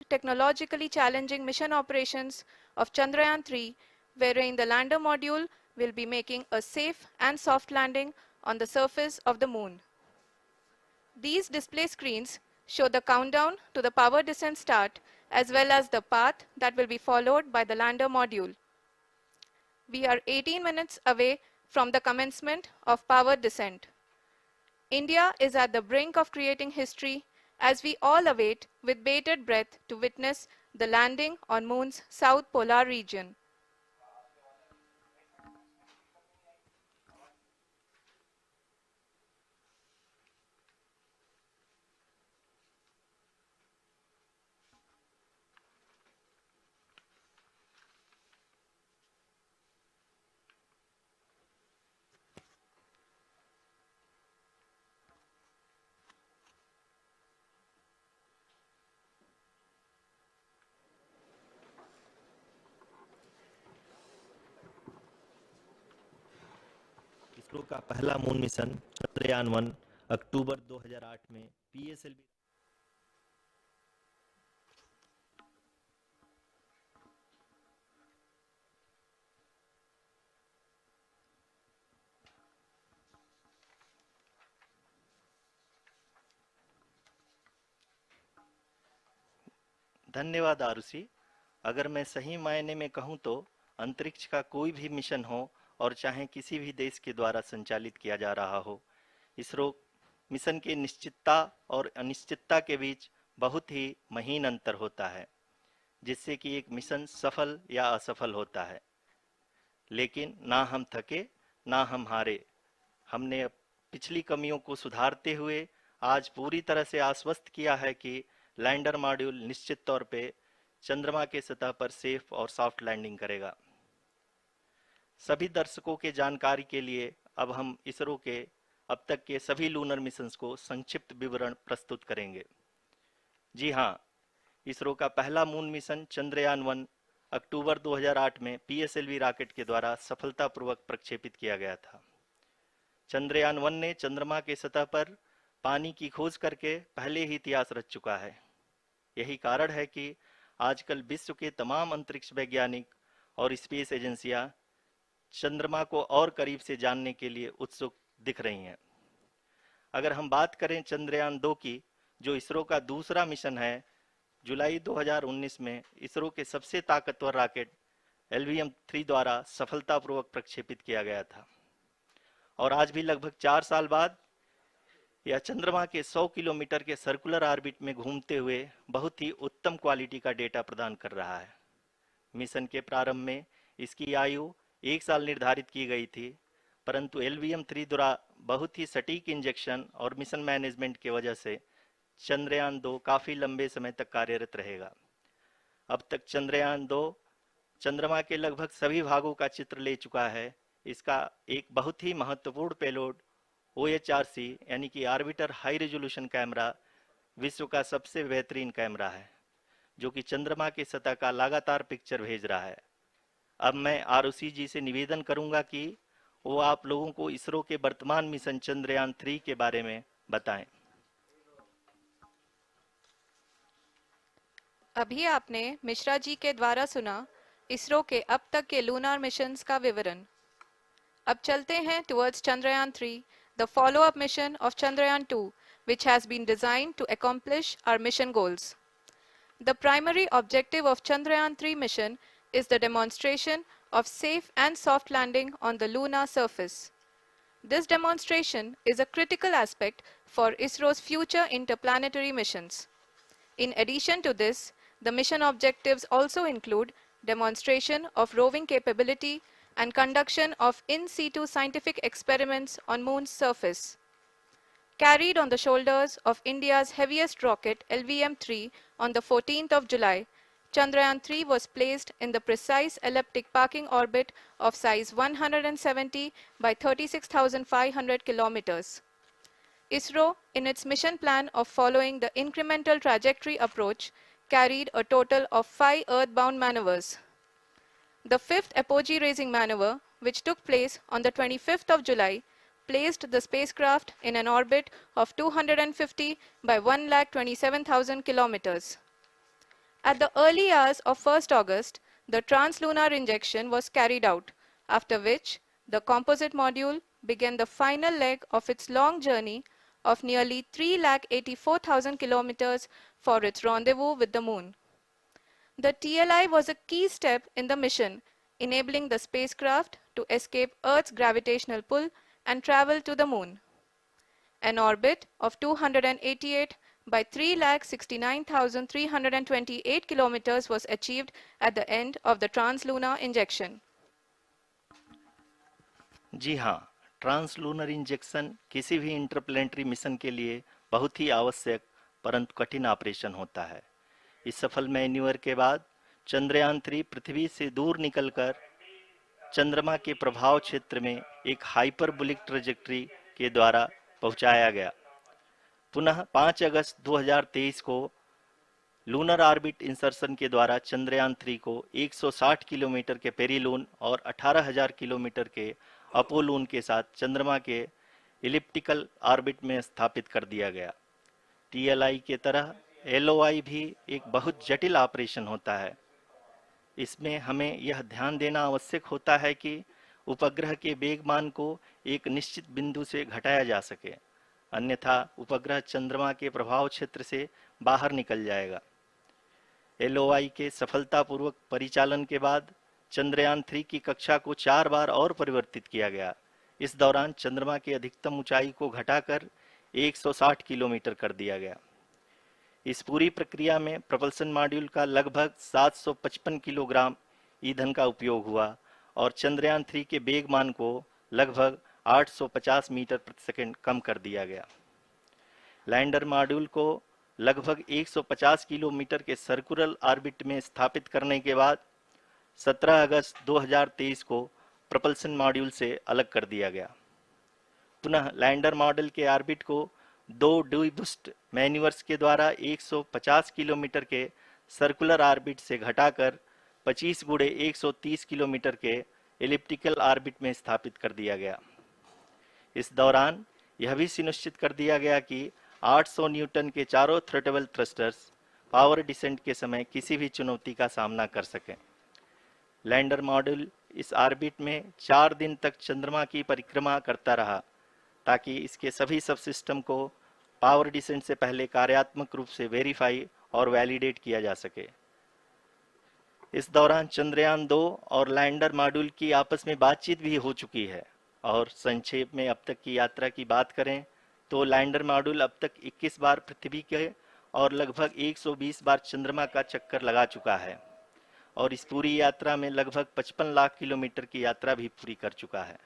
technologically challenging mission operations of Chandrayaan-3, wherein the lander module will be making a safe and soft landing on the surface of the moon. These display screens show the countdown to the power descent start as well as the path that will be followed by the lander module. We are 18 minutes away from the commencement of power descent. India is at the brink of creating history as we all await with bated breath to witness the landing on Moon's south polar region. ISRO का पहला moon mission Chandrayaan one अक्टूबर 2008 में PSLV धन्यवाद आरुषि। अगर मैं सही मायने में कहूं तो अंतरिक्ष का कोई भी मिशन हो और चाहे किसी भी देश के द्वारा संचालित किया जा रहा हो, इसरो मिशन के निश्चितता और अनिश्चितता के बीच बहुत ही महीन अंतर होता है, जिससे कि एक मिशन सफल या असफल होता है। लेकिन ना हम थके ना हम हारे। हमने पिछली कमियों को सुधारते हुए आज पूरी तरह से आश्वस्त किया है कि लैंडर मॉड्यूल निश्चित तौर पे चंद्रमा के सतह पर सेफ और सॉफ्ट लैंडिंग करेगा। सभी दर्शकों के जानकारी के लिए अब हम इसरो के अब तक के सभी लूनर मिशंस को संक्षिप्त विवरण प्रस्तुत करेंगे। जी हाँ, इसरो का पहला मून मिशन चंद्रयान-1 अक्टूबर 2008 में पीएसएलवी रॉकेट के द्वारा सफलतापूर्वक प्रक्षेपित किया गया था। चंद्रयान-1 ने चंद्रमा के सतह पर पानी की खोज करके पहले ही इतिहास रच चुका है। यही कारण है कि आजकल विश्व के तमाम अंतरिक्ष वैज्ञानिक और स्पेस एजेंसियां चंद्रमा को और करीब से जानने के लिए उत्सुक दिख रही हैं। अगर हम बात करें चंद्रयान-2 की, जो इसरो का दूसरा मिशन है, जुलाई 2019 में इसरो के सबसे ताकतवर रॉकेट LVM-3 द्वारा सफलतापूर्वक प्रक्षेपित किया गया था और आज भी लगभग 4 साल बाद यह चंद्रमा के 100 किलोमीटर के सर्कुलर ऑर्बिट में घूमते हुए बहुत ही उत्तम क्वालिटी का डेटा प्रदान कर रहा है। मिशन के प्रारंभ में इसकी आयु 1 साल निर्धारित की गई थी, परंतु LVM-3 द्वारा बहुत ही सटीक इंजेक्शन और मिशन मैनेजमेंट की वजह से चंद्रयान-2 काफी लंबे समय तक कार्यरत रहेगा। अब तक चंद्रयान-2 चंद्रमा के लगभग सभी भागों का चित्र ले चुका है। इसका एक बहुत ही महत्वपूर्ण पेलोड OHRC यानी कि ऑर्बिटर हाई रेजोल्यूशन कैमरा विश्व का सबसे बेहतरीन कैमरा है, जो कि चंद्रमा की सतह का लगातार पिक्चर भेज रहा है। अब मैं आरुषि जी से निवेदन करूंगा कि वो आप लोगों को इसरो के वर्तमान मिशन चंद्रयान-3 के बारे में बताएं। अभी आपने मिश्रा जी के द्वारा सुना इसरो के अब तक के लूनार मिशंस का विवरण। अब चलते हैं towards Chandrayaan-3, the follow-up mission of Chandrayaan-2, which has been designed to accomplish our mission goals. The primary objective of Chandrayaan-3 mission is the demonstration of safe and soft landing on the lunar surface. This demonstration is a critical aspect for ISRO's future interplanetary missions. In addition to this, the mission objectives also include demonstration of roving capability and conduction of in situ scientific experiments on Moon's surface. Carried on the shoulders of India's heaviest rocket LVM-3 on the 14th of July, Chandrayaan-3 was placed in the precise elliptic parking orbit of size 170 by 36,500 kilometers. ISRO, in its mission plan of following the incremental trajectory approach, carried a total of 5 earthbound maneuvers. The fifth apogee raising maneuver, which took place on the 25th of July, placed the spacecraft in an orbit of 250 by 1,27,000 kilometers. At the early hours of 1st August, the translunar injection was carried out, after which the composite module began the final leg of its long journey of nearly 3,84,000 kilometers for its rendezvous with the Moon. The TLI was a key step in the mission, enabling the spacecraft to escape Earth's gravitational pull and travel to the Moon. An orbit of 288 by 3,69,328 kilometers was achieved at the end of the translunar injection. जी हाँ, translunar injection किसी भी interplanetary mission के लिए बहुत ही आवश्यक परंतु कठिन operation होता है। इस सफल मैन्यूवर के बाद चंद्रयान 3 पृथ्वी से दूर निकलकर चंद्रमा के प्रभाव क्षेत्र में एक हाइपरबोलिक ट्रेजेक्टरी के द्वारा पहुंचाया गया। पुनः 5 अगस्त 2023 को लूनर ऑर्बिट इंसर्शन के द्वारा चंद्रयान 3 को 160 किलोमीटर के पेरीलून और 18,000 किलोमीटर के अपोलून के साथ चंद्रमा के इलिप्टिकल ऑर्बिट में स्थापित कर दिया गया। टीएलआई के तरह एलओआई भी एक बहुत जटिल ऑपरेशन होता है। इसमें हमें यह ध्यान देना आवश्यक होता है कि उपग्रह के वेगमान को एक निश्चित बिंदु से घटाया जा सके, अन्यथा उपग्रह चंद्रमा के प्रभाव क्षेत्र से बाहर निकल जाएगा। एलओआई के सफलतापूर्वक परिचालन के बाद चंद्रयान 3 की कक्षा को 4 बार और परिवर्तित किया गया। इस दौरान चंद्रमा की अधिकतम ऊंचाई को घटाकर 160 किलोमीटर कर दिया गया। इस पूरी प्रक्रिया में प्रपल्सन मॉड्यूल का लगभग 755 किलोग्राम ईंधन का उपयोग हुआ और चंद्रयान 3 के वेगमान को लगभग 850 मीटर प्रति सेकंड कम कर दिया गया। लैंडर मॉड्यूल को लगभग 150 किलोमीटर के सर्कुलर ऑर्बिट में स्थापित करने के बाद 17 अगस्त 2023 को प्रपल्सन मॉड्यूल से अलग कर दिया गया। पुनः लैंडर मॉडल के ऑर्बिट को 2 डीबूस्ट मैन्यूवर्स के द्वारा 150 किलोमीटर के सर्कुलर ऑर्बिट से घटाकर 25 गुणे 130 किलोमीटर के एलिप्टिकल ऑर्बिट में स्थापित कर दिया गया। इस दौरान यह भी सुनिश्चित कर दिया गया कि 800 न्यूटन के चारों थ्रोटेबल थ्रस्टर्स पावर डिसेंट के समय किसी भी चुनौती का सामना कर सकें। लैंडर मॉड्यूल इस ऑर्बिट में 4 दिन तक चंद्रमा की परिक्रमा करता रहा ताकि इसके सभी सब सिस्टम को पावर डिसेंट से पहले कार्यात्मक रूप से वेरीफाई और वैलिडेट किया जा सके। इस दौरान चंद्रयान 2 और लैंडर मॉड्यूल की आपस में बातचीत भी हो चुकी है। और संक्षेप में अब तक की यात्रा की बात करें तो लैंडर मॉड्यूल अब तक 21 बार पृथ्वी के और लगभग 120 बार चंद्रमा का चक्कर लगा चुका है और इस पूरी यात्रा में लगभग 55 लाख किलोमीटर की यात्रा भी पूरी कर चुका है।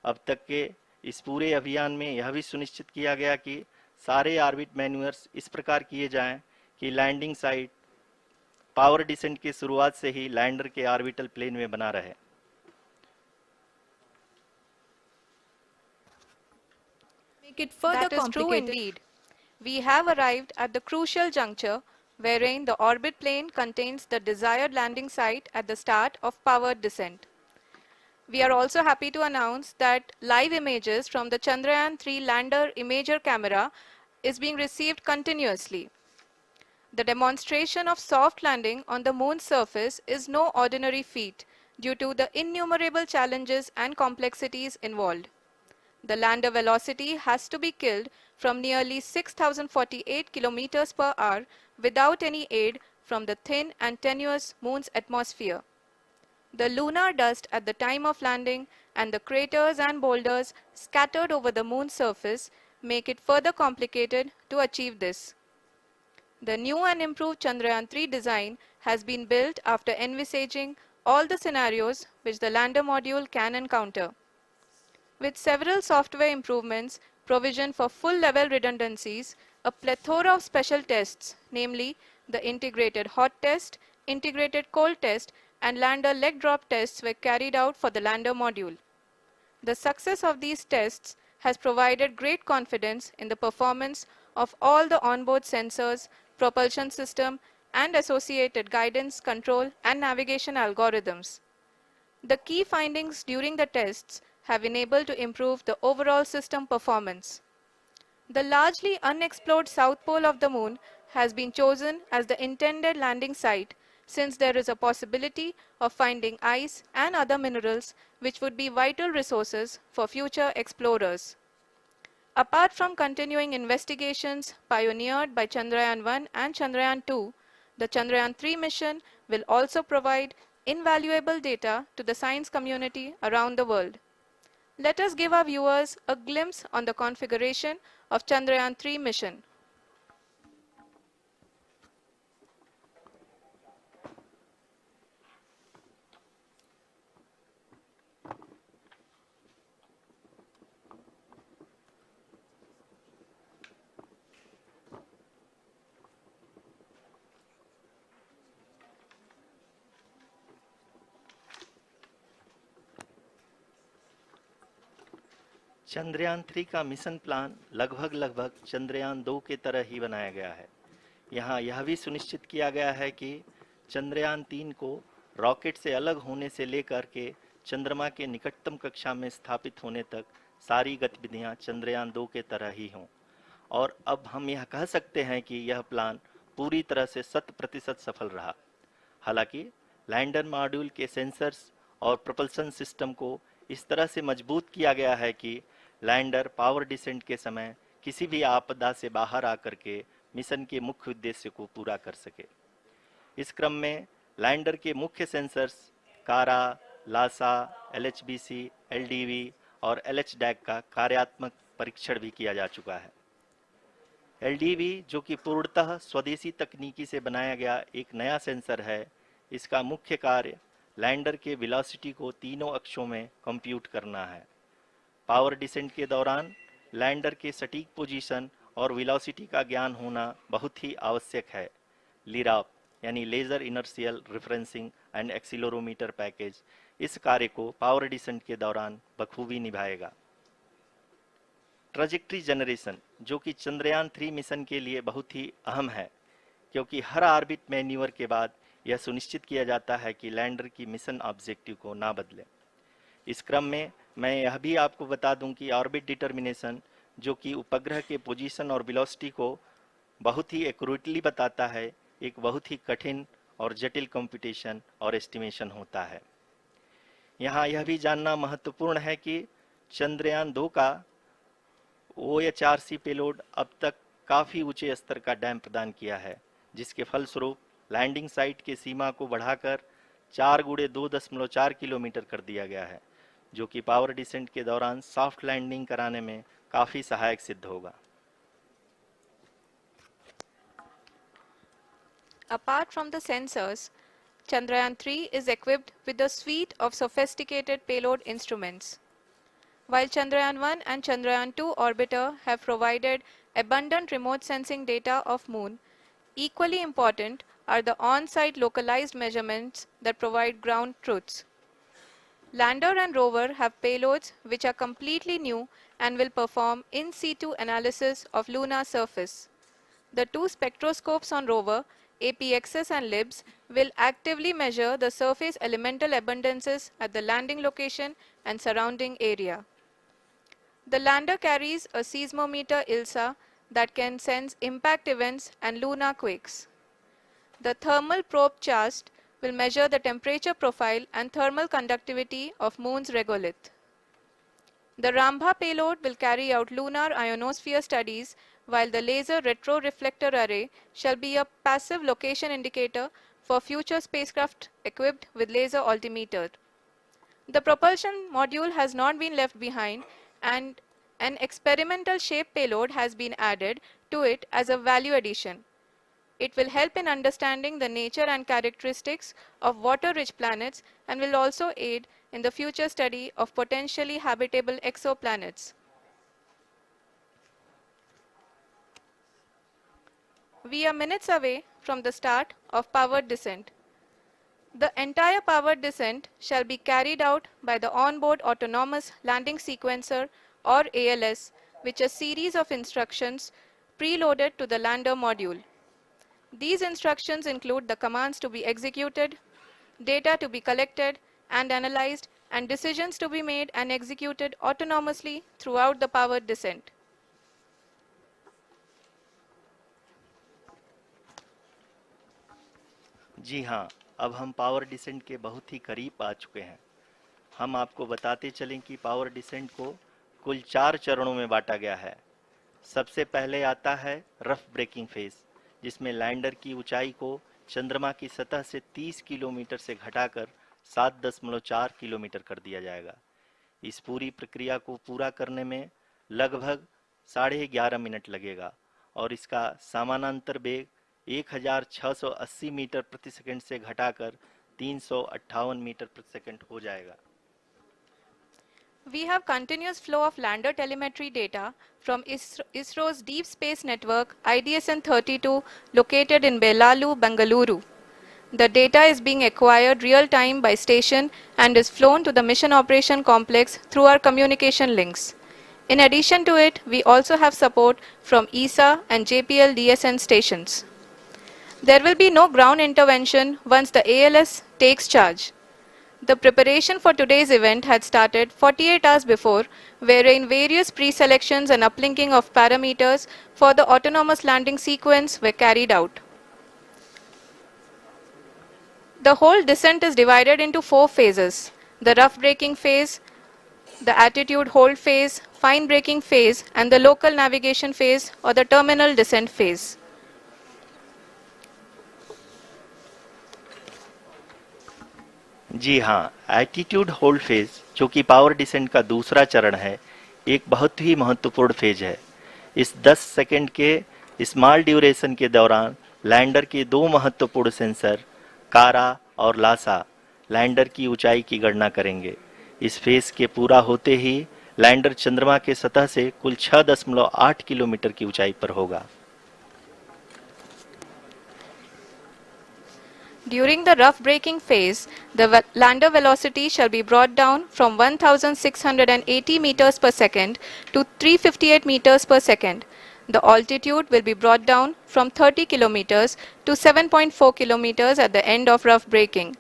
अब तक के इस पूरे अभियान में यह भी सुनिश्चित किया गया कि सारे ऑर्बिट मैन्यूवर्स इस प्रकार किए जाएं कि लैंडिंग साइट पावर डिसेंट की शुरुआत से ही लैंडर के ऑर्बिटल प्लेन में बना रहे। Make it further That is true complicated. indeed. We have arrived at the crucial juncture wherein the orbit plane contains the desired landing site at the start of powered descent. We are also happy to announce that live images from the Chandrayaan 3 lander imager camera is being received continuously. The demonstration of soft landing on the moon's surface is no ordinary feat due to the innumerable challenges and complexities involved. The lander velocity has to be killed from nearly 6,048 kilometers per hour without any aid from the thin and tenuous moon's atmosphere. The lunar dust at the time of landing and the craters and boulders scattered over the moon's surface make it further complicated to achieve this. The new and improved Chandrayaan 3 design has been built after envisaging all the scenarios which the lander module can encounter. With several software improvements, provision for full-level redundancies, a plethora of special tests, namely the integrated hot test, integrated cold test, and lander leg drop tests were carried out for the lander module. The success of these tests has provided great confidence in the performance of all the onboard sensors, propulsion system, and associated guidance, control, and navigation algorithms. The key findings during the tests have enabled to improve the overall system performance. The largely unexplored south pole of the moon has been chosen as the intended landing site since there is a possibility of finding ice and other minerals which would be vital resources for future explorers. Apart from continuing investigations pioneered by Chandrayaan-1 and Chandrayaan-2, the Chandrayaan-3 mission will also provide invaluable data to the science community around the world. Let us give our viewers a glimpse on the configuration of Chandrayaan-3 mission. Chandrayaan 3 का mission plan लगभग चंद्रयान 2 के तरह ही बनाया गया है। यहाँ यह भी सुनिश्चित किया गया है कि चंद्रयान 3 को रॉकेट से अलग होने से लेकर के चंद्रमा के निकटतम कक्षा में स्थापित होने तक सारी गतिविधियां चंद्रयान 2 के तरह ही हों। और अब हम यह कह सकते हैं कि यह प्लान पूरी तरह से 100% सफल रहा। हालांकि लैंडर मॉड्यूल के सेंसर्स और प्रोपल्शन सिस्टम को इस तरह से मजबूत किया गया है कि लैंडर पावर डिसेंट के समय किसी भी आपदा से बाहर आकर के मिशन के मुख्य उद्देश्य को पूरा कर सके। इस क्रम में लैंडर के मुख्य सेंसर्स कारा, लासा, LHBC, LDV और LHDAC का कार्यात्मक परीक्षण भी किया जा चुका है। LDV जो कि पूर्णतः स्वदेशी तकनीकी से बनाया गया एक नया सेंसर है, इसका मुख्य कार्य लैंडर के वेलोसिटी को तीनों अक्षों में कंप्यूट करना है। पावर डिसेंट के दौरान लैंडर के सटीक पोजीशन और वेलोसिटी का ज्ञान होना बहुत ही आवश्यक है। लिराप यानी laser inertial referencing and accelerometer package इस कार्य को पावर डिसेंट के दौरान बखूबी निभाएगा। ट्रैजेक्टरी जनरेशन जो कि चंद्रयान 3 मिशन के लिए बहुत ही अहम है, क्योंकि हर ऑर्बिट मैन्यूवर के बाद यह सुनिश्चित किया जाता है कि लैंडर की मिशन ऑब्जेक्टिव को ना बदले। इस क्रम में मैं यह भी आपको बता दूं कि ऑर्बिट डिटर्मिनेशन जो कि उपग्रह के पोजीशन और वेलोसिटी को बहुत ही एक्यूरेटली बताता है, एक बहुत ही कठिन और जटिल कंप्यूटेशन और एस्टिमेशन होता है। यहाँ यह भी जानना महत्वपूर्ण है कि चंद्रयान 2 का OHRC पेलोड अब तक काफ़ी ऊंचे स्तर का डैम प्रदान किया है, जिसके फलस्वरूप लैंडिंग साइट की सीमा को बढ़ाकर 4 गुणे 2.4 किलोमीटर कर दिया गया है, जो कि पावर डिसेंट के दौरान सॉफ्ट लैंडिंग कराने में काफ़ी सहायक सिद्ध होगा। Apart from the sensors, Chandrayaan-3 is equipped with a suite of sophisticated payload instruments. While Chandrayaan-1 and Chandrayaan-2 orbiter have provided abundant remote sensing data of Moon, equally important are the on-site localized measurements that provide ground truths. Lander and rover have payloads which are completely new and will perform in situ analysis of lunar surface. The two spectroscopes on rover, APXS and LIBS, will actively measure the surface elemental abundances at the landing location and surrounding area. The lander carries a seismometer ILSA that can sense impact events and lunar quakes. The thermal probe CHAST will measure the temperature profile and thermal conductivity of Moon's regolith. The Rambha payload will carry out lunar ionosphere studies, while the laser retroreflector array shall be a passive location indicator for future spacecraft equipped with laser altimeter. The propulsion module has not been left behind, and an experimental shape payload has been added to it as a value addition. It will help in understanding the nature and characteristics of water-rich planets and will also aid in the future study of potentially habitable exoplanets. We are minutes away from the start of powered descent. The entire powered descent shall be carried out by the onboard autonomous landing sequencer or ALS, which is a series of instructions preloaded to the lander module. These instructions include the commands to be executed, data to be collected and analyzed, and decisions to be made and executed autonomously throughout the powered descent. जी हाँ, अब हम power descent के बहुत ही करीब आ चुके हैं। हम आपको बताते चलें कि पावर डिसेंट को कुल 4 चरणों में बांटा गया है। सबसे पहले आता है रफ ब्रेकिंग फेज, जिसमें लैंडर की ऊंचाई को चंद्रमा की सतह से 30 किलोमीटर से घटाकर 7.4 किलोमीटर कर दिया जाएगा। इस पूरी प्रक्रिया को पूरा करने में लगभग 11.5 मिनट लगेगा और इसका समानांतर वेग 1680 मीटर प्रति सेकंड से घटाकर 358 मीटर प्रति सेकंड हो जाएगा। We have continuous flow of lander telemetry data from ISRO's Deep Space Network IDSN-32 located in Belalu, Bengaluru. The data is being acquired real-time by station and is flown to the Mission Operation Complex through our communication links. In addition to it, we also have support from ESA and JPL DSN stations. There will be no ground intervention once the ALS takes charge. The preparation for today's event had started 48 hours before, wherein various pre-selections and uplinking of parameters for the autonomous landing sequence were carried out. The whole descent is divided into 4 phases: the rough braking phase, the attitude hold phase, fine braking phase, and the local navigation phase or the terminal descent phase. जी हाँ, attitude hold phase, जो कि power descent का दूसरा चरण है, एक बहुत ही महत्वपूर्ण फेज है। इस 10 सेकंड के स्मॉल ड्यूरेशन के दौरान लैंडर के दो महत्वपूर्ण सेंसर कारा और लासा लैंडर की ऊंचाई की गणना करेंगे। इस फेज के पूरा होते ही लैंडर चंद्रमा के सतह से कुल 6.8 किलोमीटर की ऊंचाई पर होगा। During the rough braking phase, the lander velocity shall be brought down from 1680 meters per second to 358 meters per second. The altitude will be brought down from 30 kilometers to 7.4 kilometers at the end of rough braking.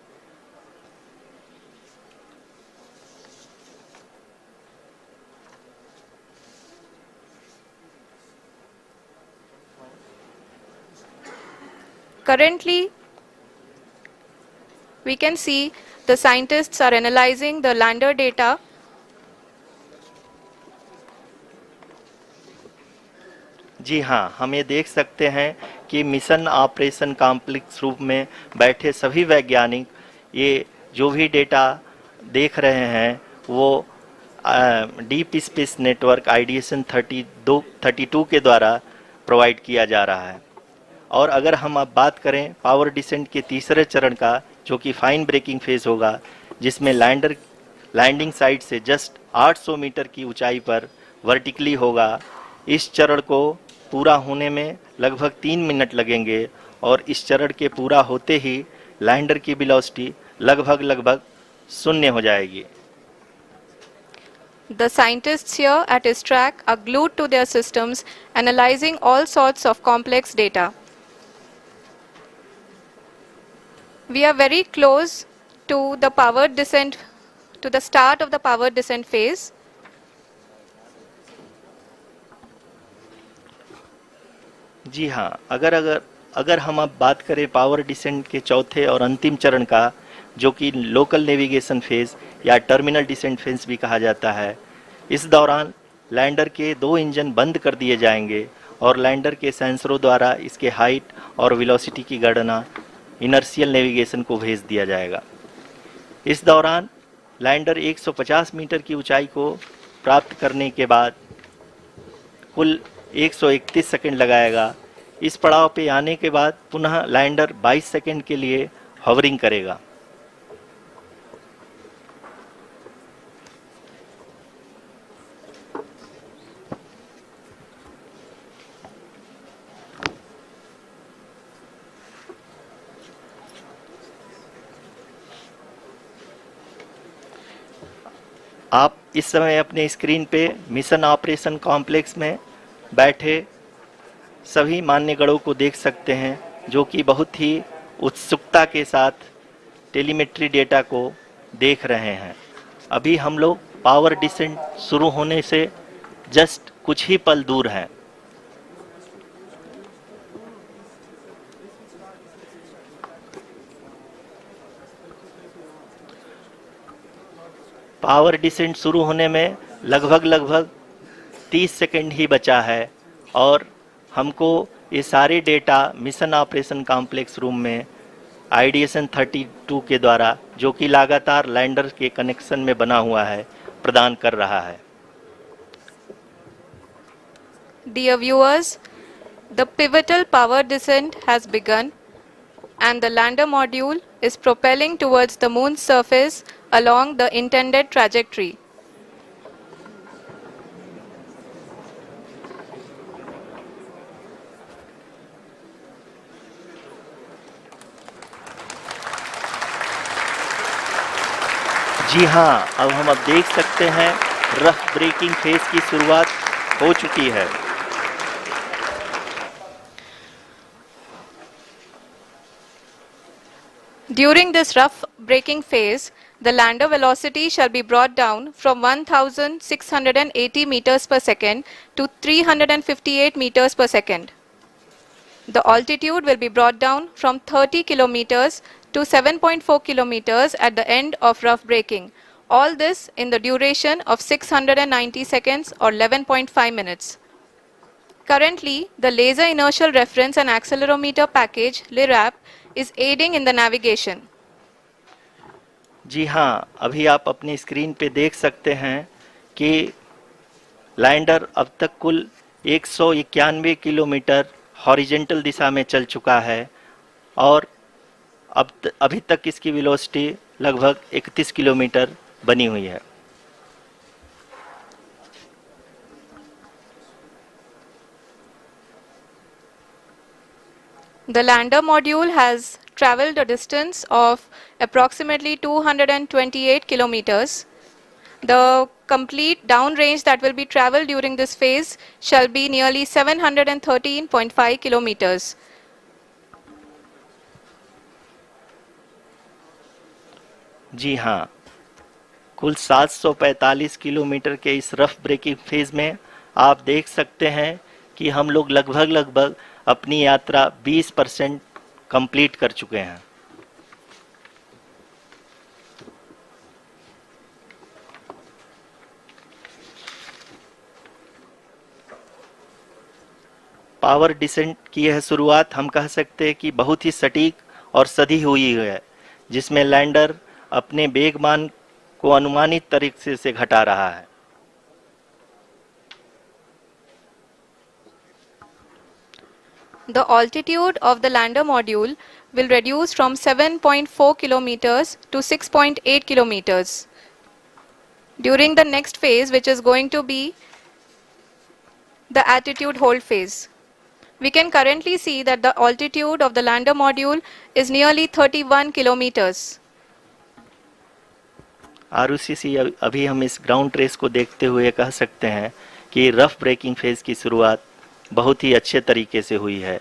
Currently, we can see the scientists are analyzing the lander data. जी हाँ, हम ये देख सकते हैं कि mission operation complex रूप में बैठे सभी वैज्ञानिक ये जो भी डेटा देख रहे हैं वो डीप स्पेस नेटवर्क IDSN 32 के द्वारा प्रोवाइड किया जा रहा है। और अगर हम अब बात करें पावर डिसेंट के तीसरे चरण का, जो कि फाइन ब्रेकिंग फेज होगा, जिसमें लैंडर लैंडिंग साइट से जस्ट 800 मीटर की ऊंचाई पर वर्टिकली होगा। इस चरण को पूरा होने में लगभग 3 मिनट लगेंगे और इस चरण के पूरा होते ही लैंडर की वेलोसिटी लगभग 0 हो जाएगी। The scientists here at ISTRAC are glued to their systems, analyzing all sorts of complex data. We are very close to the powered descent, to the start of the powered descent phase. जी हाँ, अगर हम अब बात करें power descent के चौथे और अंतिम चरण का, जो कि लोकल नेविगेशन फेज या टर्मिनल डिसेंट फेज भी कहा जाता है, इस दौरान लैंडर के 2 इंजन बंद कर दिए जाएंगे और लैंडर के सेंसरों द्वारा इसके हाइट और वेलोसिटी की गणना इनर्शियल नेविगेशन को भेज दिया जाएगा। इस दौरान लैंडर 150 मीटर की ऊंचाई को प्राप्त करने के बाद कुल 131 सेकंड लगाएगा। इस पड़ाव पे आने के बाद पुनः लैंडर 22 सेकंड के लिए हवरिंग करेगा। आप इस समय अपने स्क्रीन पे मिशन ऑपरेशन कॉम्प्लेक्स में बैठे सभी मान्यगणों को देख सकते हैं, जो कि बहुत ही उत्सुकता के साथ टेलीमेट्री डेटा को देख रहे हैं। अभी हम लोग पावर डिसेंट शुरू होने से जस्ट कुछ ही पल दूर हैं। पावर डिसेंट शुरू होने में लगभग 30 सेकंड ही बचा है और हमको ये सारे data mission operation complex room में आईडीएसएन 32 के द्वारा, जो कि लगातार लैंडर के कनेक्शन में बना हुआ है, प्रदान कर रहा है। Dear viewers, the pivotal power descent has begun and the lander module is propelling towards the moon's surface along the intended trajectory. जी हाँ, अब देख सकते हैं रफ ब्रेकिंग फेज की शुरुआत हो चुकी है। During this rough braking phase, the lander velocity shall be brought down from 1680 meters per second to 358 meters per second. The altitude will be brought down from 30 kilometers to 7.4 kilometers at the end of rough braking. All this in the duration of 690 seconds or 11.5 minutes. Currently, the Laser Inertial Reference and Accelerometer package (LIRAP) is aiding in the navigation. जी हाँ, अभी आप अपनी screen पे देख सकते हैं कि lander अब तक कुल 191 किलोमीटर हॉरिजेंटल दिशा में चल चुका है और अभी तक इसकी वेलोसिटी लगभग 31 किलोमीटर बनी हुई है। The lander module has traveled a distance of approximately 228 kilometers. The complete downrange that will be traveled during this phase shall be nearly 713.5 kilometers. जी हाँ, कुल 745 किलोमीटर के इस रफ ब्रेकिंग फेज में आप देख सकते हैं कि हम लोग लगभग अपनी यात्रा 20% कंप्लीट कर चुके हैं। पावर डिसेंट की यह शुरुआत हम कह सकते हैं कि बहुत ही सटीक और सधी हुई है, जिसमें लैंडर अपने वेगमान को अनुमानित तरीके से घटा रहा है। The altitude of the lander module will reduce from 7.4 kilometers to 6.8 kilometers. During the next phase, which is going to be the attitude hold phase. We can currently see that the altitude of the lander module is nearly 31 kilometers. Arushi, अभी हम इस ground trace को देखते हुए कह सकते हैं कि रफ ब्रेकिंग फेज की शुरुआत बहुत ही अच्छे तरीके से हुई है।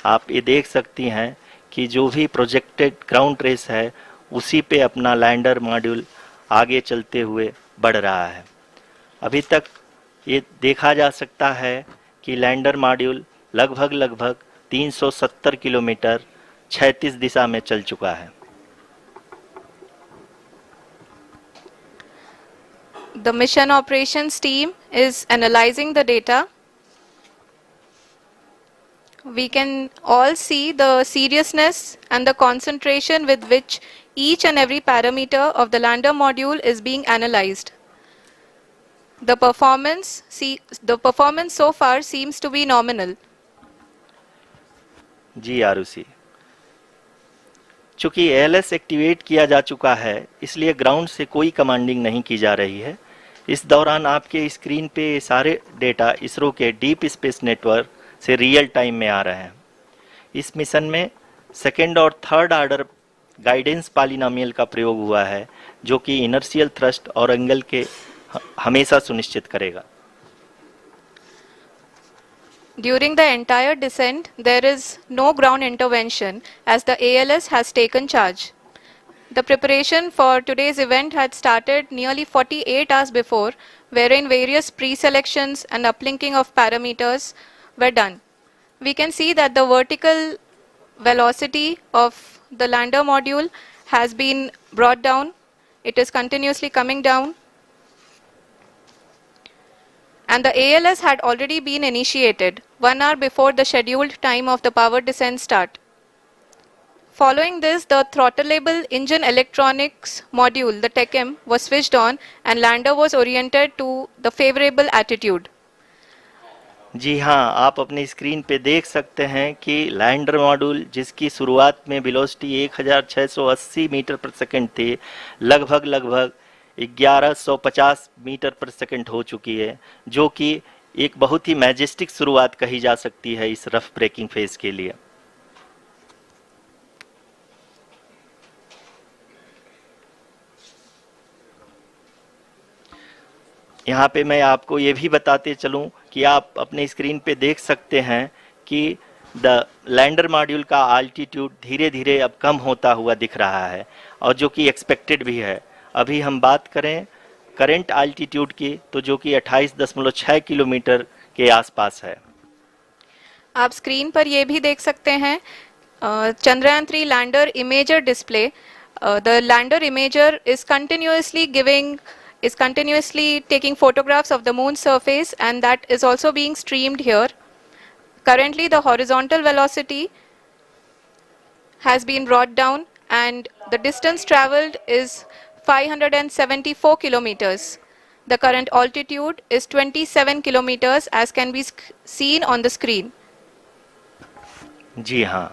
आप ये देख सकती हैं कि जो भी प्रोजेक्टेड ग्राउंड ट्रेस है उसी पे अपना लैंडर मॉड्यूल आगे चलते हुए बढ़ रहा है। अभी तक ये देखा जा सकता है कि लैंडर मॉड्यूल लगभग 370 किलोमीटर क्षैतिज दिशा में चल चुका है। The mission operations team is analyzing the data. We can all see the seriousness and the concentration with which each and every parameter of the lander module is being analyzed. The performance so far seems to be nominal. जी आरुषि, चूंकि ALS activate किया जा चुका है, इसलिए ground से कोई commanding नहीं की जा रही है। इस दौरान आपके स्क्रीन पे ये सारे डेटा इसरो के डीप स्पेस नेटवर्क से रियल टाइम में आ रहे हैं। इस मिशन में सेकेंड और थर्ड ऑर्डर गाइडेंस पॉलिनोमियल का प्रयोग हुआ है, जो कि इनर्शियल थ्रस्ट और एंगल के हमेशा सुनिश्चित करेगा। During the entire descent, there is no ground intervention as the ALS has taken charge. The preparation for today's event had started nearly 48 hours before, wherein various pre-selections and uplinking of parameters were done. We can see that the vertical velocity of the lander module has been brought down. It is continuously coming down and the ALS had already been initiated 1 hour before the scheduled time of the power descent start. Following this, the throttleable engine electronics module, the TECM, was switched on and lander was oriented to the favorable attitude. जी हाँ, आप अपनी screen पे देख सकते हैं कि lander module जिसकी शुरुआत में वेलोसिटी 1680 मीटर पर सेकंड थी, लगभग 1150 मीटर पर सेकंड हो चुकी है, जो कि एक बहुत ही मैजेस्टिक शुरुआत कही जा सकती है इस रफ ब्रेकिंग फेज के लिए। यहाँ पे मैं आपको ये भी बताते चलूँ कि आप अपने स्क्रीन पे देख सकते हैं कि द लैंडर मॉड्यूल का आल्टीट्यूड धीरे धीरे अब कम होता हुआ दिख रहा है, और जो कि एक्सपेक्टेड भी है। अभी हम बात करें करंट आल्टीट्यूड की, तो जो कि 28.6 किलोमीटर के आसपास है। आप स्क्रीन पर ये भी देख सकते हैं Chandrayaan 3 lander imager display. The lander imager is continuously taking photographs of the moon surface, and that is also being streamed here. Currently the horizontal velocity has been brought down and the distance traveled is 574 kilometers. The current altitude is 27 kilometers as can be seen on the screen. जी हाँ,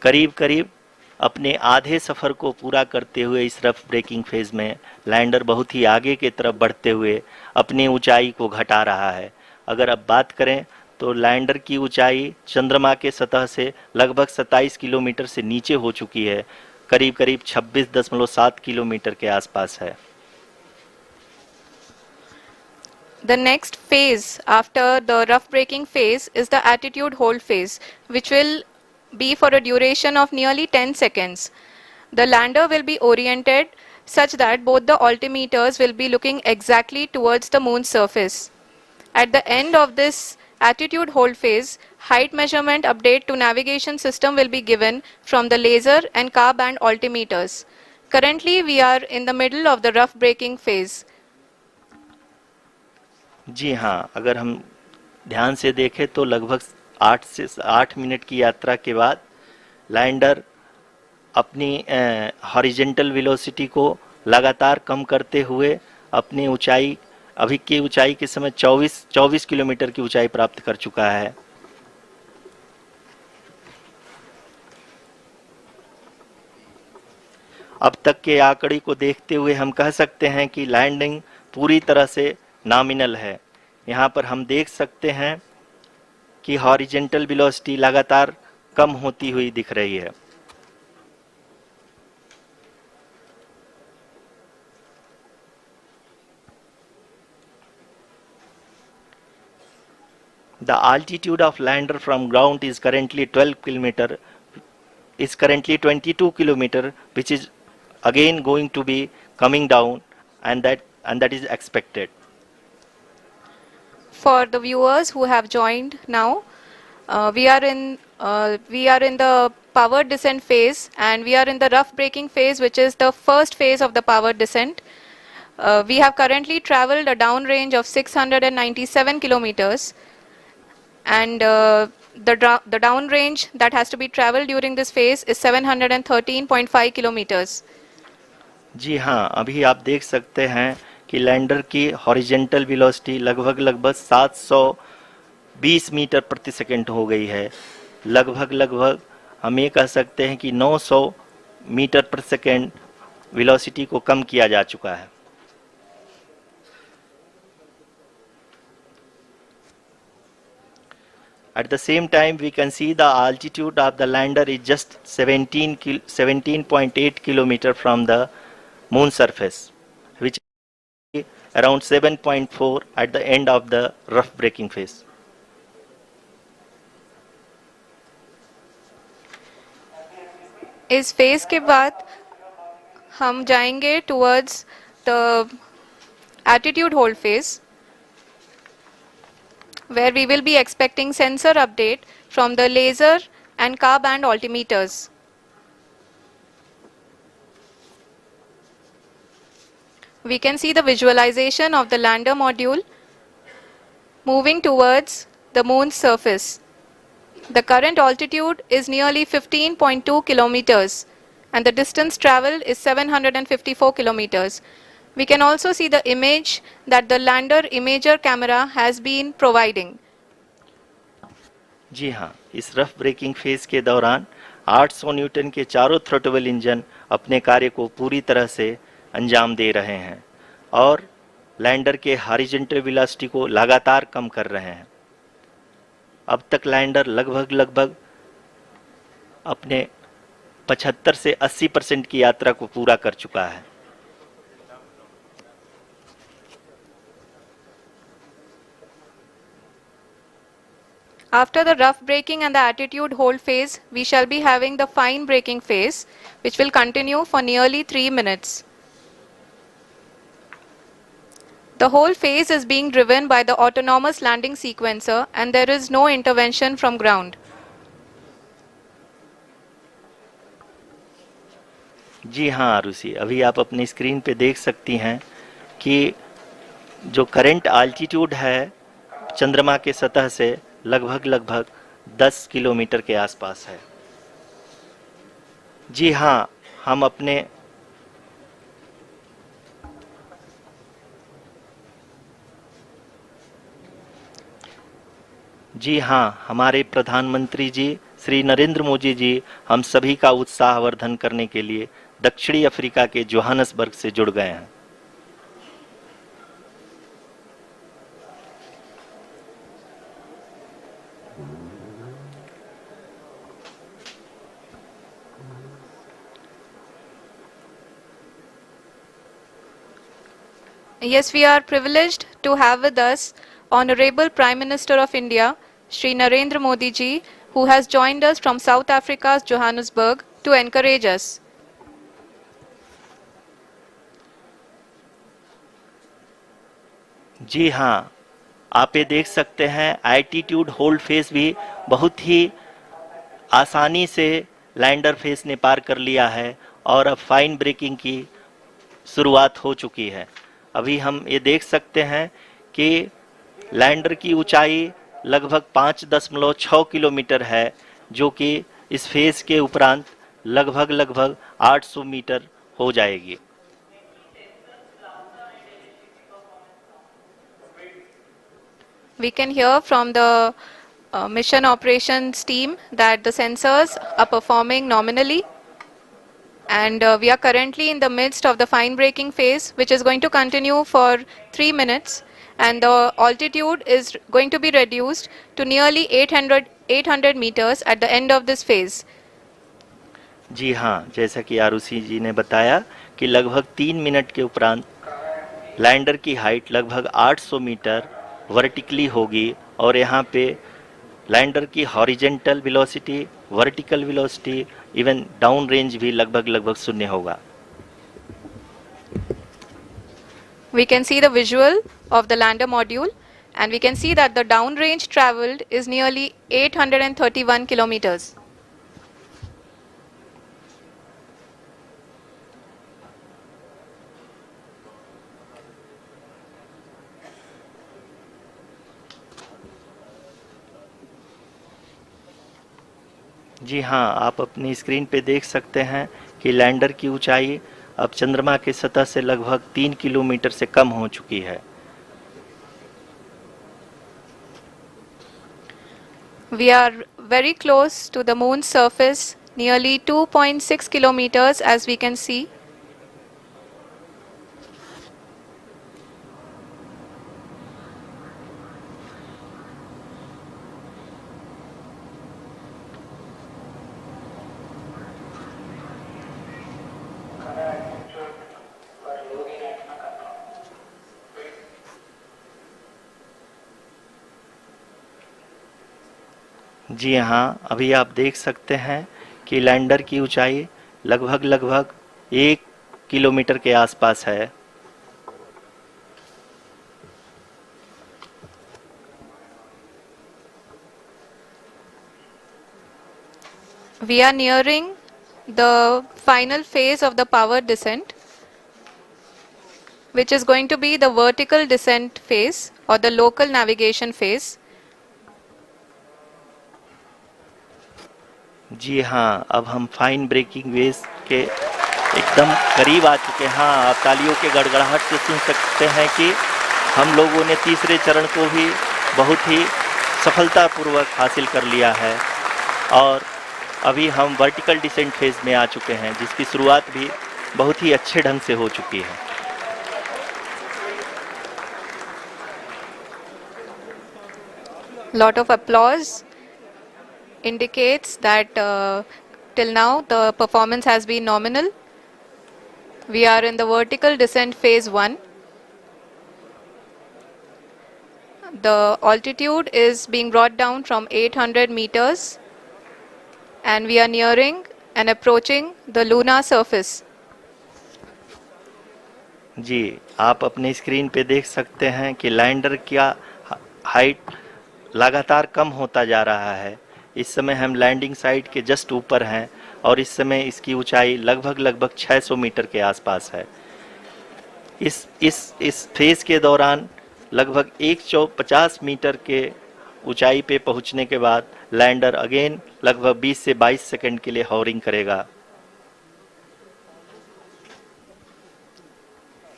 करीब करीब अपने आधे सफ़र को पूरा करते हुए इस रफ ब्रेकिंग फेज में लैंडर बहुत ही आगे की तरफ बढ़ते हुए अपनी ऊंचाई को घटा रहा है। अगर अब बात करें तो लैंडर की ऊंचाई चंद्रमा के सतह से लगभग 27 किलोमीटर से नीचे हो चुकी है, करीब करीब 26.7 किलोमीटर के आसपास है। The next phase after the rough braking phase is the attitude hold phase, which will be for a duration of nearly 10 seconds. The lander will be oriented such that both the altimeters will be looking exactly towards the moon's surface. At the end of this attitude hold phase, height measurement update to navigation system will be given from the laser and car band altimeters. Currently, we are in the middle of the rough braking phase. जी हाँ, अगर हम ध्यान से देखें तो लगभग 8 minute की यात्रा के बाद लैंडर अपनी हॉरिजेंटल वेलोसिटी को लगातार कम करते हुए अपनी ऊंचाई, अभी की ऊंचाई के समय 24 किलोमीटर की ऊंचाई प्राप्त कर चुका है। अब तक के आंकड़े को देखते हुए हम कह सकते हैं कि लैंडिंग पूरी तरह से नॉमिनल है। यहाँ पर हम देख सकते हैं कि हॉरिजेंटल वेलोसिटी लगातार कम होती हुई दिख रही है। The altitude of lander from ground is currently 22 kilometer, which is again going to be coming down, and that is expected. For the viewers who have joined now, we are in the power descent phase, and we are in the rough braking phase, which is the first phase of the power descent. We have currently traveled a downrange of 697 kilometers, and the downrange that has to be traveled during this phase is 713.5 kilometers. जी हाँ, अभी आप देख सकते हैं कि lander की horizontal velocity लगभग 720 metre प्रति सेकंड हो गई है। लगभग हम ये कह सकते हैं कि 900 मीटर प्रति सेकंड वेलोसिटी को कम किया जा चुका है। At the same time, we can see the altitude of the lander is just 17.8 kilometer from the moon surface, which is around 7.4 at the end of the rough braking phase. इस phase के बाद हम जाएंगे towards the attitude hold phase, where we will be expecting sensor update from the laser and car band altimeters. We can see the visualization of the lander module. moving towards the moon's surface. The current altitude is nearly 15.2 kilometers and the distance traveled is 754 kilometers. We can also see the image that the lander imager camera has been providing. जी हाँ, इस rough breaking phase के दौरान 800 Newton के चारों throttle engine अपने कार्य को पूरी तरह से अंजाम दे रहे हैं और लैंडर के हॉरिजॉन्टल वेलोसिटी को लगातार कम कर रहे हैं। अब तक लैंडर लगभग अपने 75 से 80% की यात्रा को पूरा कर चुका है। After the rough braking and the attitude hold phase, we shall be having the fine braking phase, which will continue for nearly 3 minutes. The whole phase is being driven by the autonomous landing sequencer and there is no intervention from ground. जी हाँ आरुषि, अभी आप अपनी screen पे देख सकती हैं कि जो करंट आल्टीट्यूड है चंद्रमा के सतह से लगभग 10 किलोमीटर के आसपास है। जी हाँ, हमारे प्रधानमंत्री जी श्री नरेंद्र मोदी जी हम सभी का उत्साहवर्धन करने के लिए दक्षिणी अफ्रीका के जोहान्सबर्ग से जुड़ गए हैं। Yes, we are privileged to have with us Honorable Prime Minister of India, Shri Narendra Modi ji, who has joined us from South Africa's Johannesburg to encourage us. जी हाँ, आप ये देख सकते हैं एल्टीट्यूड होल्ड फेज भी बहुत ही आसानी से लैंडर फेज ने पार कर लिया है और अब फाइन ब्रेकिंग की शुरुआत हो चुकी है। अभी हम ये देख सकते हैं कि लैंडर की ऊंचाई लगभग 5.6 किलोमीटर है, जो कि इस फेज के उपरांत लगभग 800 मीटर हो जाएगी। We can hear from the mission operations team that the sensors are performing nominally. And we are currently in the midst of the fine braking phase, which is going to continue for 3 minutes. And the altitude is going to be reduced to nearly 800 meters at the end of this phase. जी हाँ, जैसा कि आरुषि जी ने बताया कि लगभग 3 minute के उपरांत lander की हाइट लगभग 800 मीटर वर्टिकली होगी और यहाँ पे लैंडर की horizontal velocity, vertical velocity, even down range भी लगभग शून्य होगा। We can see the visual of the lander module and we can see that the down range traveled is nearly 831 kilometers. जी हाँ, आप अपनी स्क्रीन पे देख सकते हैं कि लैंडर की ऊंचाई अब चंद्रमा की सतह से लगभग 3 किलोमीटर से कम हो चुकी है। We are very close to the moon's surface, nearly 2.6 kilometers as we can see. जी हाँ, अभी आप देख सकते हैं कि लैंडर की ऊंचाई लगभग 1 किलोमीटर के आसपास है। We are nearing the final phase of the power descent, which is going to be the vertical descent phase or the local navigation phase. जी हाँ, अब हम फाइन ब्रेकिंग वेव्स के एकदम करीब आ चुके हैं। हाँ, आप तालियों के गड़गड़ाहट से सुन सकते हैं कि हम लोगों ने तीसरे चरण को भी बहुत ही सफलतापूर्वक हासिल कर लिया है और अभी हम वर्टिकल डिसेंट फेज में आ चुके हैं, जिसकी शुरुआत भी बहुत ही अच्छे ढंग से हो चुकी है। Lot of applause indicates that till now the performance has been nominal. We are in the vertical descent phase 1. The altitude is being brought down from 800 meters and we are nearing and approaching the lunar surface. जी, आप अपने screen पे देख सकते हैं कि lander का height लगातार कम होता जा रहा है। इस समय हम लैंडिंग साइट के जस्ट ऊपर हैं और इस समय इसकी ऊंचाई लगभग 600 मीटर के आसपास है। इस फेज के दौरान लगभग 150 मीटर के ऊंचाई पे पहुंचने के बाद लैंडर अगेन लगभग 20 से 22 सेकंड के लिए हॉवरिंग करेगा।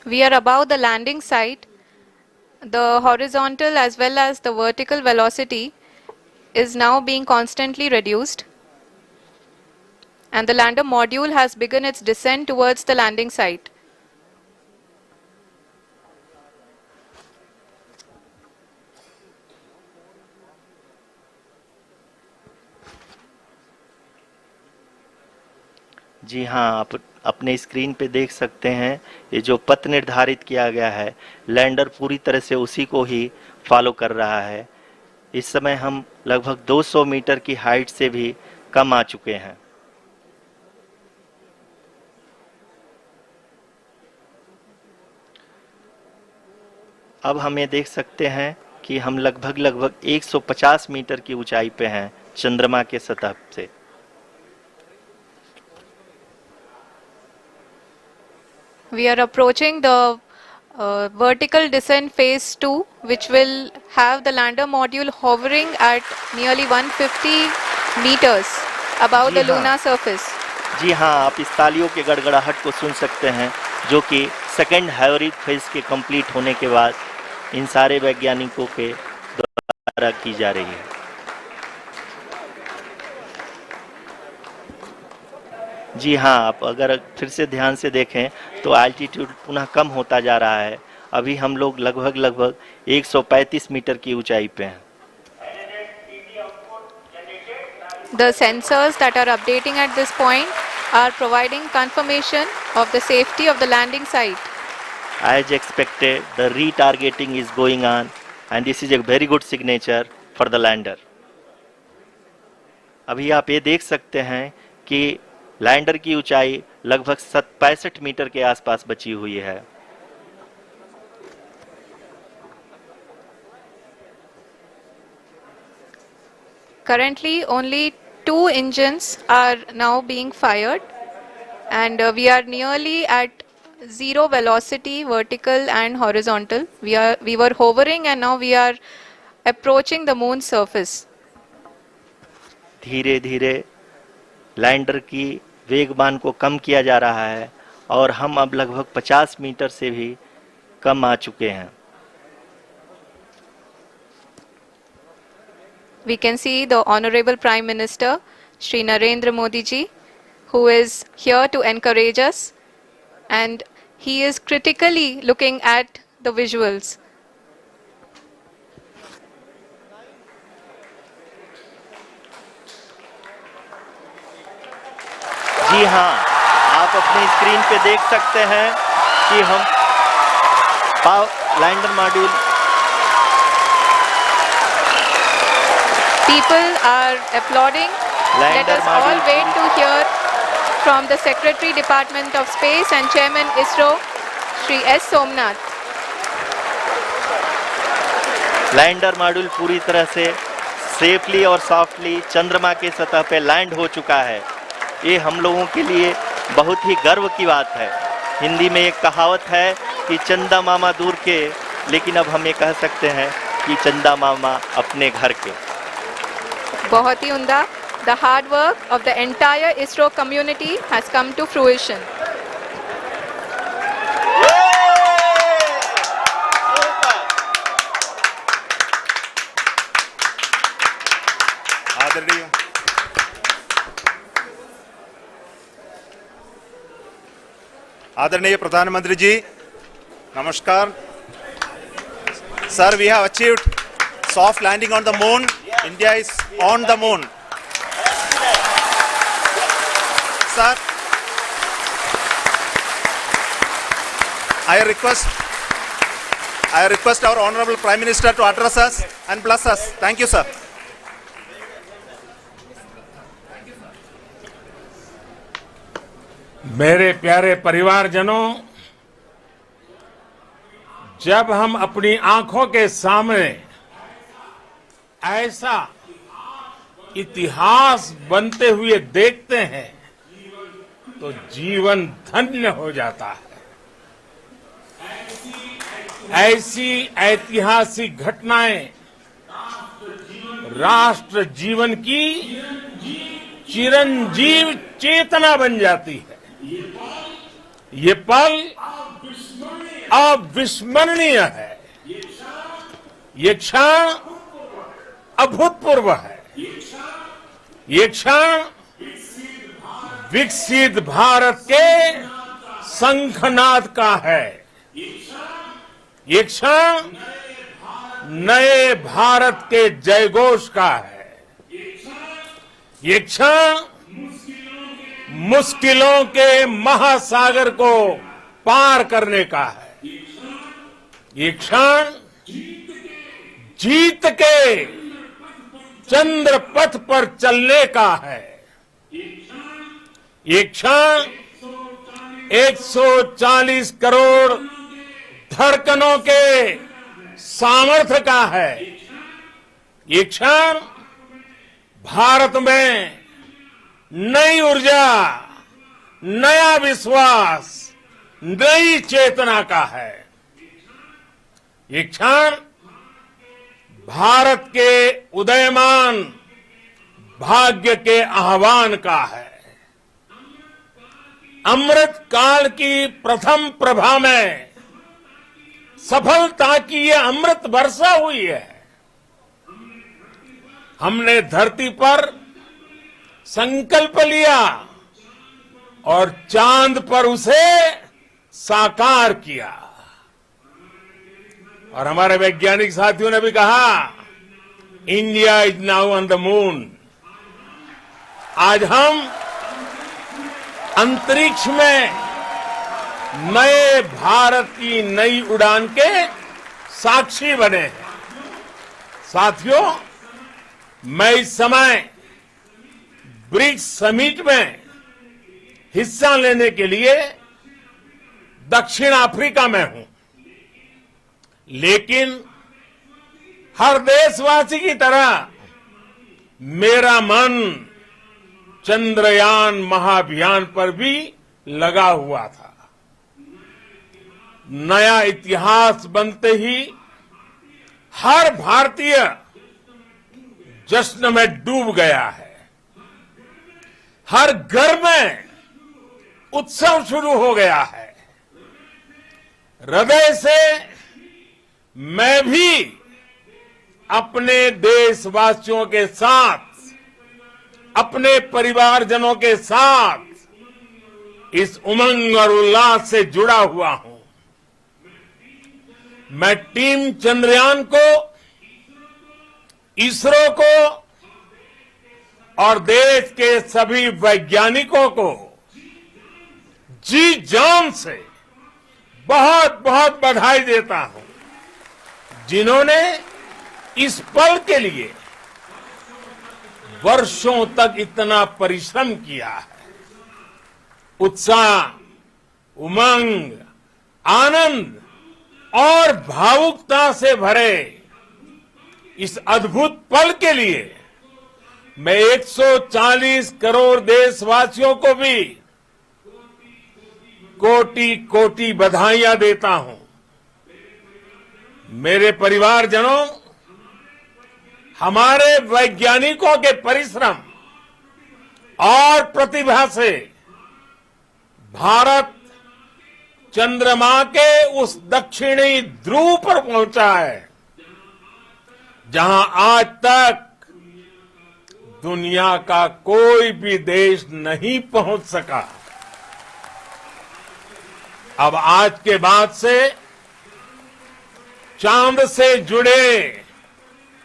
We are above the landing site. The horizontal as well as the vertical velocity is now being constantly reduced. And the lander module has begun its descent towards the landing site. जी हाँ, आप अपने screen पे देख सकते हैं ये जो पथ निर्धारित किया गया है, लैंडर पूरी तरह से उसी को ही फॉलो कर रहा है। इस समय हम लगभग 200 मीटर की हाइट से भी कम आ चुके हैं। अब हम ये देख सकते हैं कि हम लगभग 150 मीटर की ऊंचाई पे हैं चंद्रमा के सतह से। We are approaching the vertical descent phase 2, which will have the lander module hovering at nearly 150 meters above ji the हाँ। lunar surface. जी हाँ, आप इस तालियों के गड़गड़ाहट को सुन सकते हैं, जो कि सेकेंड हैवरिक फेज के कंप्लीट होने के बाद इन सारे वैज्ञानिकों के द्वारा की जा रही है। जी हाँ, आप अगर फिर से ध्यान से देखें तो एल्टीट्यूड पुनः कम होता जा रहा है। अभी हम लोग लगभग 135 मीटर की ऊंचाई पे हैं। The sensors that are updating at this point are providing confirmation of the safety of the landing site. As expected, the retargeting is going on and this is a very good signature for the lander. अभी आप ये देख सकते हैं कि lander की ऊंचाई लगभग 65 मीटर के आसपास बची हुई है। Currently, only 2 engines are now being fired, and we are nearly at zero velocity, vertical and horizontal. We were hovering, and now we are approaching the moon's surface. धीरे धीरे लैंडर की वेगमान को कम किया जा रहा है और हम अब लगभग 50 मीटर से भी कम आ चुके हैं। We can see the Honorable Prime Minister, Shri Narendra Modi ji, who is here to encourage us, and he is critically looking at the visuals. जी हाँ, आप अपनी स्क्रीन पे देख सकते हैं कि हम lander module People are applauding. Let us all wait to hear from the Secretary Department of Space and Chairman ISRO, Shri S. Somnath. Lander module पूरी तरह से सेफली और सॉफ्टली चंद्रमा के सतह पे लैंड हो चुका है। ये हम लोगों के लिए बहुत ही गर्व की बात है। हिंदी में एक कहावत है कि चंदा मामा दूर के लेकिन अब हम ये कह सकते हैं कि चंदा मामा अपने घर के। बहुत ही उम्दा। The hard work of the entire ISRO community has come to fruition. आदरणीय आदरणीय प्रधानमंत्री जी, नमस्कार। Sir, we have achieved soft landing on the moon. India is on the moon. Sir, I request our Honorable Prime Minister to address us and bless us. Thank you, sir. मेरे प्यारे परिवारजनों, जब हम अपनी आंखों के सामने ऐसा इतिहास बनते हुए देखते हैं तो जीवन धन्य हो जाता है। ऐसी ऐतिहासिक घटनाएं राष्ट्र जीवन की चिरंजीव चेतना बन जाती है। ये पल अविस्मरणीय है। ये क्षण अभूतपूर्व है। ये क्षण विकसित भारत के शंखनाद का है। ये क्षण नए भारत के जयघोष का है। ये क्षण मुश्किलों के महासागर को पार करने का है। ये क्षण जीत के चंद्र पथ पर चलने का है। ये क्षण 140 करोड़ धड़कनों के सामर्थ्य का है। ये क्षण भारत में नई ऊर्जा, नया विश्वास, नई चेतना का है। ये क्षण भारत के उदयमान भाग्य के आह्वान का है। अमृत काल की प्रथम प्रभा में सफलता की ये अमृत वर्षा हुई है। हमने धरती पर संकल्प लिया और चांद पर उसे साकार किया। और हमारे वैज्ञानिक साथियों ने भी कहा, India is now on the moon. आज हम अंतरिक्ष में नए भारत की नई उड़ान के साक्षी बने हैं। साथियों, मैं इस समय ब्रिक्स समिट में हिस्सा लेने के लिए दक्षिण अफ्रीका में हूं, लेकिन हर देशवासी की तरह मेरा मन चंद्रयान महाअभियान पर भी लगा हुआ था। नया इतिहास बनते ही हर भारतीय जश्न में डूब गया है। हर घर में उत्सव शुरू हो गया है। हृदय से मैं भी अपने देशवासियों के साथ, अपने परिवारजनों के साथ इस उमंग और उल्लास से जुड़ा हुआ हूं। मैं टीम चंद्रयान को, इसरो को और देश के सभी वैज्ञानिकों को जी जान से बहुत बहुत बधाई देता हूं, जिन्होंने इस पल के लिए वर्षों तक इतना परिश्रम किया है। उत्साह, उमंग, आनंद और भावुकता से भरे इस अद्भुत पल के लिए मैं 140 करोड़ देशवासियों को भी कोटि कोटि बधाइयां देता हूं। मेरे परिवारजनों, हमारे वैज्ञानिकों के परिश्रम और प्रतिभा से भारत चंद्रमा के उस दक्षिणी ध्रुव पर पहुंचा है जहां आज तक दुनिया का कोई भी देश नहीं पहुंच सका। अब आज के बाद से चांद से जुड़े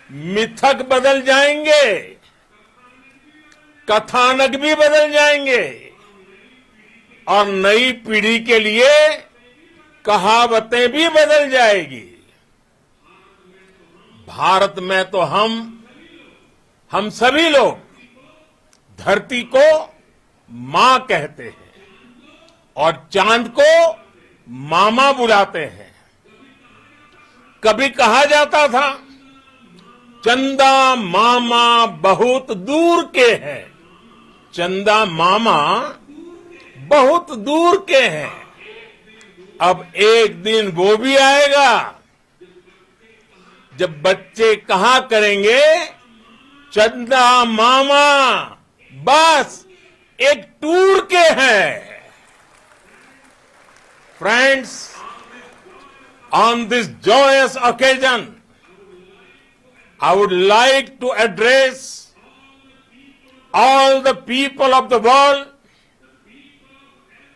मिथक बदल जाएंगे, कथानक भी बदल जाएंगे और नई पीढ़ी के लिए कहावतें भी बदल जाएगी। भारत में तो हम सभी लोग धरती को मां कहते हैं और चांद को मामा बुलाते हैं। कभी कहा जाता था चंदा मामा बहुत दूर के हैं, चंदा मामा बहुत दूर के हैं। अब एक दिन वो भी आएगा जब बच्चे कहा करेंगे चंदा मामा बस एक टूर के हैं। Friends, on this joyous occasion, I would like to address all the people of the world,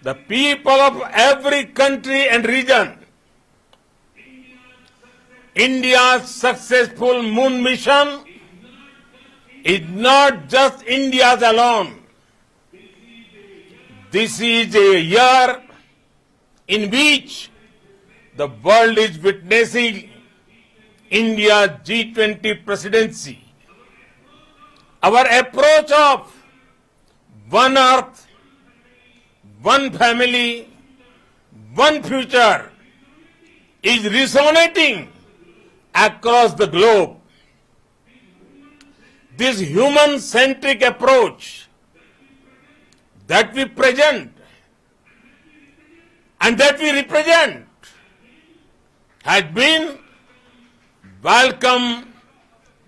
the people of every country and region. India's successful moon mission is not just India's alone. This is a year in which the world is witnessing India's G20 presidency. Our approach of one earth, one family, one future is resonating across the globe. This human-centric approach that we present and that we represent has been welcomed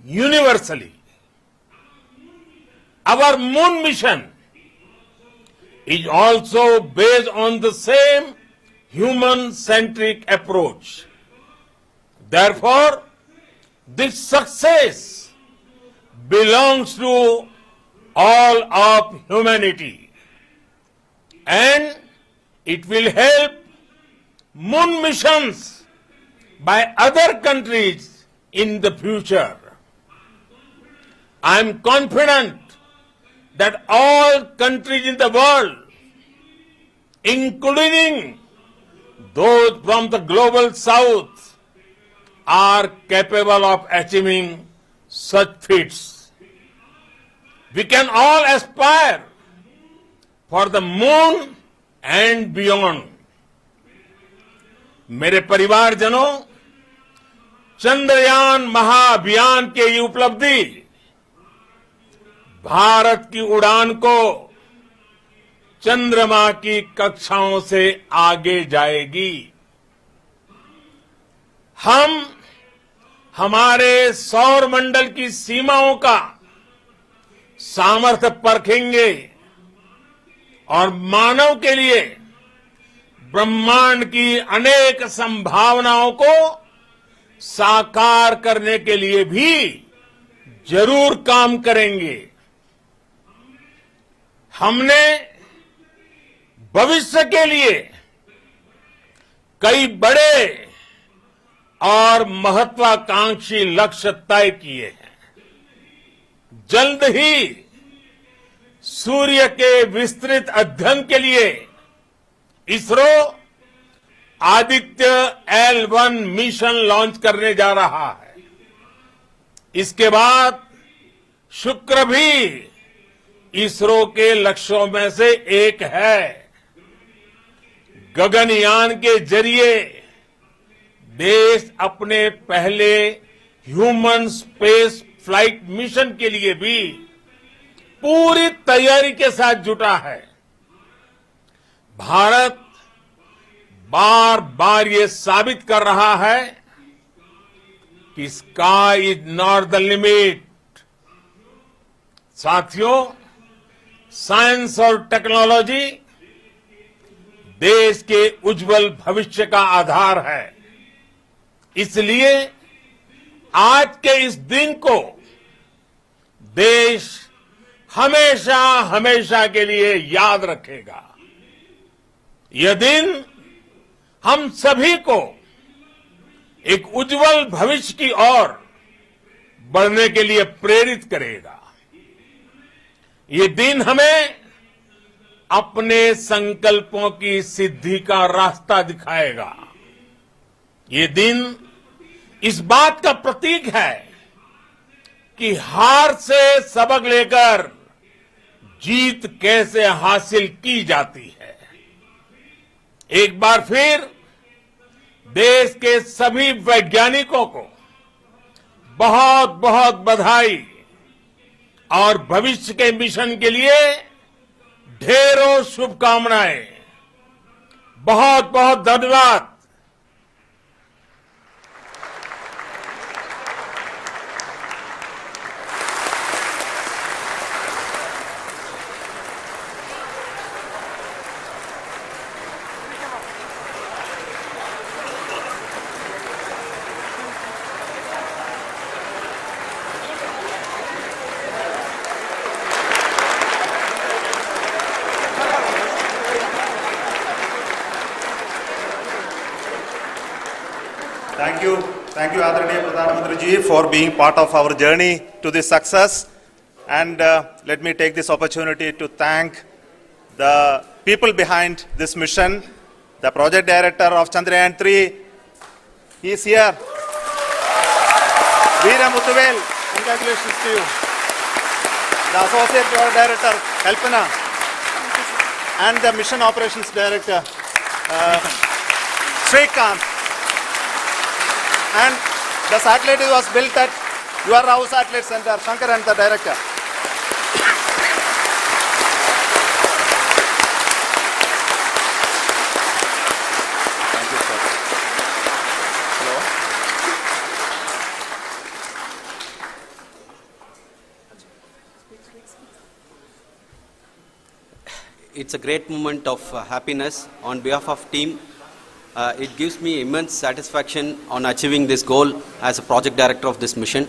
universally. Our moon mission is also based on the same human-centric approach. Therefore, this success belongs to all of humanity, and it will help moon missions by other countries in the future. I am confident that all countries in the world, including those from the global south, are capable of achieving such feats. We can all aspire for the moon and beyond. मेरे परिवारजनों, चंद्रयान महाअभियान की ये उपलब्धि भारत की उड़ान को चंद्रमा की कक्षाओं से आगे जाएगी। हम हमारे सौर मंडल की सीमाओं का सामर्थ्य परखेंगे और मानव के लिए ब्रह्मांड की अनेक संभावनाओं को साकार करने के लिए भी जरूर काम करेंगे। हमने भविष्य के लिए कई बड़े और महत्वाकांक्षी लक्ष्य तय किए हैं। जल्द ही सूर्य के विस्तृत अध्ययन के लिए ISRO Aditya L1 mission launch करने जा रहा है। इसके बाद शुक्र भी इसरो के लक्ष्यों में से एक है। गगनयान के जरिए देश अपने पहले ह्यूमन स्पेस फ्लाइट मिशन के लिए भी पूरी तैयारी के साथ जुटा है। भारत बार बार ये साबित कर रहा है कि sky is not the limit. साथियों, साइंस और टेक्नोलॉजी देश के उज्जवल भविष्य का आधार है। इसलिए आज के इस दिन को देश हमेशा हमेशा के लिए याद रखेगा। यह दिन हम सभी को एक उज्जवल भविष्य की ओर बढ़ने के लिए प्रेरित करेगा। ये दिन हमें अपने संकल्पों की सिद्धि का रास्ता दिखाएगा। ये दिन इस बात का प्रतीक है कि हार से सबक लेकर जीत कैसे हासिल की जाती है। एक बार फिर देश के सभी वैज्ञानिकों को बहुत बहुत बधाई और भविष्य के मिशन के लिए ढेरों शुभकामनाएं। बहुत बहुत धन्यवाद। Thank you, Adaraniya Pradhan Mantri ji, for being part of our journey to this success. And let me take this opportunity to thank the people behind this mission. The project director of Chandrayaan 3, he is here. Veera Muthuvel, congratulations to you. The associate project director, Kalpana, and the mission operations director, Srikanth. And the satellite was built at Your House Satellite Center, Shankar and the director. Thank you, sir. Hello. It's a great moment of happiness on behalf of team. It gives me immense satisfaction on achieving this goal as a project director of this mission.